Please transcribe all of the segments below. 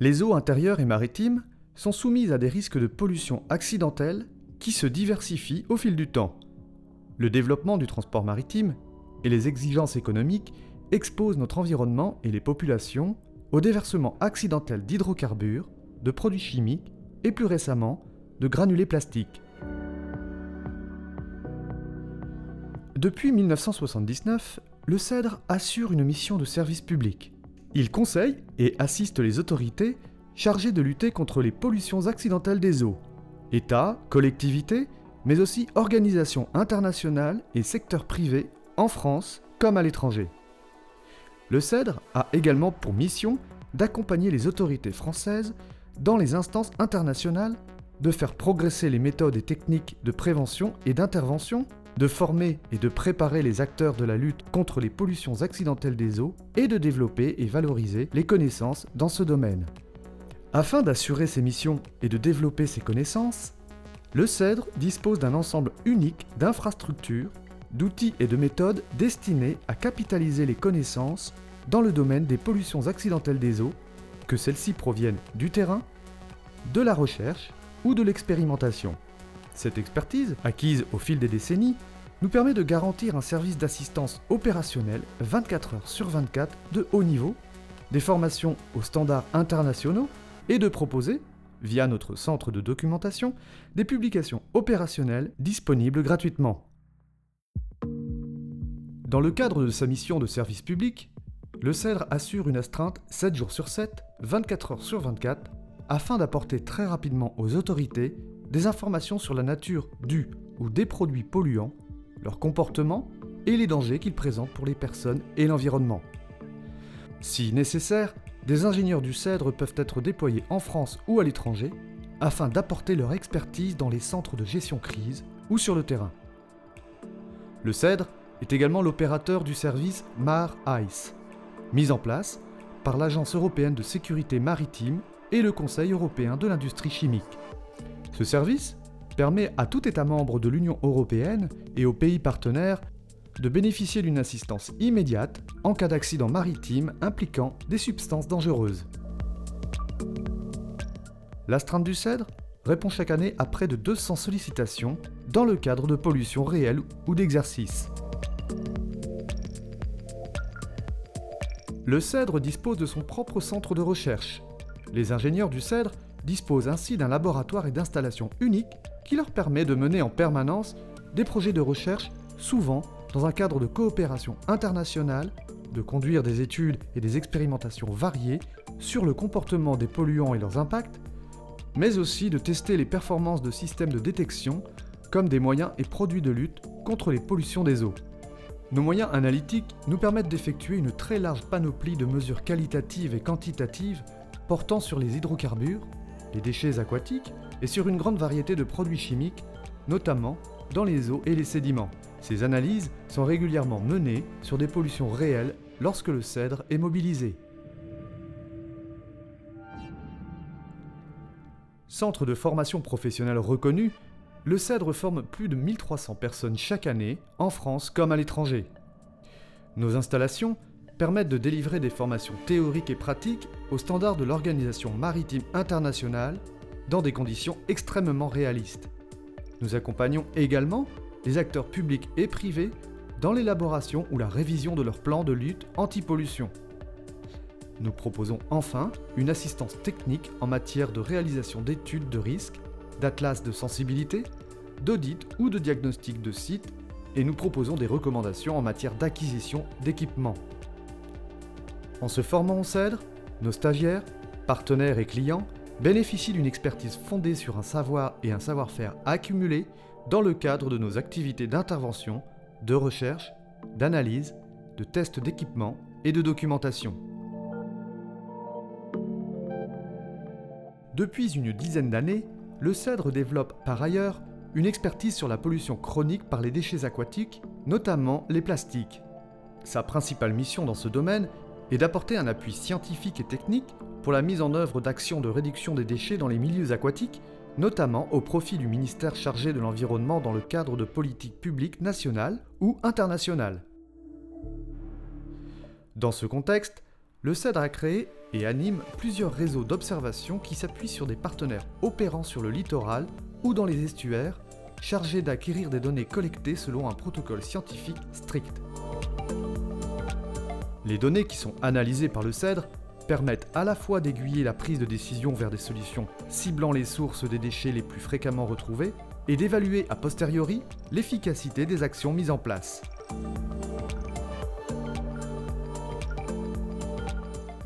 Les eaux intérieures et maritimes sont soumises à des risques de pollution accidentelle qui se diversifient au fil du temps. Le développement du transport maritime et les exigences économiques exposent notre environnement et les populations au déversement accidentel d'hydrocarbures, de produits chimiques et plus récemment de granulés plastiques. Depuis 1979, le CEDRE assure une mission de service public. Il conseille et assiste les autorités chargées de lutter contre les pollutions accidentelles des eaux, États, collectivités, mais aussi organisations internationales et secteurs privés en France comme à l'étranger. Le CEDRE a également pour mission d'accompagner les autorités françaises dans les instances internationales, de faire progresser les méthodes et techniques de prévention et d'intervention, de former et de préparer les acteurs de la lutte contre les pollutions accidentelles des eaux et de développer et valoriser les connaissances dans ce domaine. Afin d'assurer ces missions et de développer ces connaissances, le CEDRE dispose d'un ensemble unique d'infrastructures, d'outils et de méthodes destinés à capitaliser les connaissances dans le domaine des pollutions accidentelles des eaux, que celles-ci proviennent du terrain, de la recherche ou de l'expérimentation. Cette expertise, acquise au fil des décennies, nous permet de garantir un service d'assistance opérationnelle 24 heures sur 24 de haut niveau, des formations aux standards internationaux et de proposer, via notre centre de documentation, des publications opérationnelles disponibles gratuitement. Dans le cadre de sa mission de service public, le CEDRE assure une astreinte 7 jours sur 7, 24 heures sur 24, afin d'apporter très rapidement aux autorités des informations sur la nature du ou des produits polluants, leur comportement et les dangers qu'ils présentent pour les personnes et l'environnement. Si nécessaire, des ingénieurs du CEDRE peuvent être déployés en France ou à l'étranger afin d'apporter leur expertise dans les centres de gestion crise ou sur le terrain. Le CEDRE est également l'opérateur du service MAR-ICE, mis en place par l'Agence européenne de sécurité maritime et le Conseil européen de l'industrie chimique. Ce service permet à tout État membre de l'Union européenne et aux pays partenaires de bénéficier d'une assistance immédiate en cas d'accident maritime impliquant des substances dangereuses. L'astreinte du CEDRE répond chaque année à près de 200 sollicitations dans le cadre de pollutions réelles ou d'exercices. Le CEDRE dispose de son propre centre de recherche. Les ingénieurs du CEDRE disposent ainsi d'un laboratoire et d'installation unique qui leur permet de mener en permanence des projets de recherche, souvent dans un cadre de coopération internationale, de conduire des études et des expérimentations variées sur le comportement des polluants et leurs impacts, mais aussi de tester les performances de systèmes de détection comme des moyens et produits de lutte contre les pollutions des eaux. Nos moyens analytiques nous permettent d'effectuer une très large panoplie de mesures qualitatives et quantitatives portant sur les hydrocarbures, les déchets aquatiques et sur une grande variété de produits chimiques, notamment dans les eaux et les sédiments. Ces analyses sont régulièrement menées sur des pollutions réelles lorsque le CEDRE est mobilisé. Centre de formation professionnelle reconnu, le CEDRE forme plus de 1300 personnes chaque année, en France comme à l'étranger. Nos installations permettent de délivrer des formations théoriques et pratiques aux standards de l'Organisation maritime internationale dans des conditions extrêmement réalistes. Nous accompagnons également les acteurs publics et privés dans l'élaboration ou la révision de leurs plans de lutte anti-pollution. Nous proposons enfin une assistance technique en matière de réalisation d'études de risque, d'atlas de sensibilité, d'audit ou de diagnostic de site, et nous proposons des recommandations en matière d'acquisition d'équipements. En se formant au CEDRE, nos stagiaires, partenaires et clients bénéficient d'une expertise fondée sur un savoir et un savoir-faire accumulés dans le cadre de nos activités d'intervention, de recherche, d'analyse, de tests d'équipement et de documentation. Depuis une dizaine d'années, le CEDRE développe par ailleurs une expertise sur la pollution chronique par les déchets aquatiques, notamment les plastiques. Sa principale mission dans ce domaine est d'apporter un appui scientifique et technique pour la mise en œuvre d'actions de réduction des déchets dans les milieux aquatiques, notamment au profit du ministère chargé de l'environnement dans le cadre de politiques publiques nationales ou internationales. Dans ce contexte, le CEDRE a créé et anime plusieurs réseaux d'observation qui s'appuient sur des partenaires opérant sur le littoral ou dans les estuaires, chargés d'acquérir des données collectées selon un protocole scientifique strict. Les données qui sont analysées par le CEDRE permettent à la fois d'aiguiller la prise de décision vers des solutions ciblant les sources des déchets les plus fréquemment retrouvés et d'évaluer a posteriori l'efficacité des actions mises en place.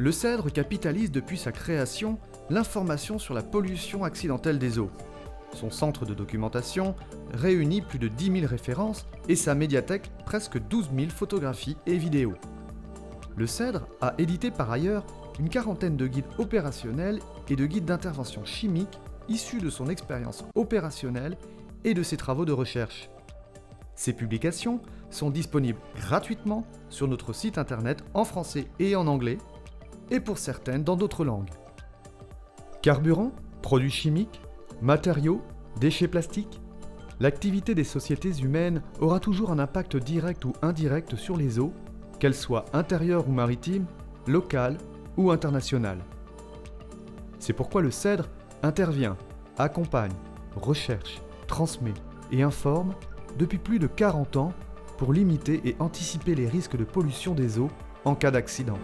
Le CEDRE capitalise depuis sa création l'information sur la pollution accidentelle des eaux. Son centre de documentation réunit plus de 10 000 références et sa médiathèque presque 12 000 photographies et vidéos. Le CEDRE a édité par ailleurs une quarantaine de guides opérationnels et de guides d'intervention chimique issus de son expérience opérationnelle et de ses travaux de recherche. Ces publications sont disponibles gratuitement sur notre site internet en français et en anglais, et pour certaines dans d'autres langues. Carburants, produits chimiques, matériaux, déchets plastiques, l'activité des sociétés humaines aura toujours un impact direct ou indirect sur les eaux, qu'elles soient intérieures ou maritimes, locales ou internationales. C'est pourquoi le CEDRE intervient, accompagne, recherche, transmet et informe depuis plus de 40 ans pour limiter et anticiper les risques de pollution des eaux en cas d'accident.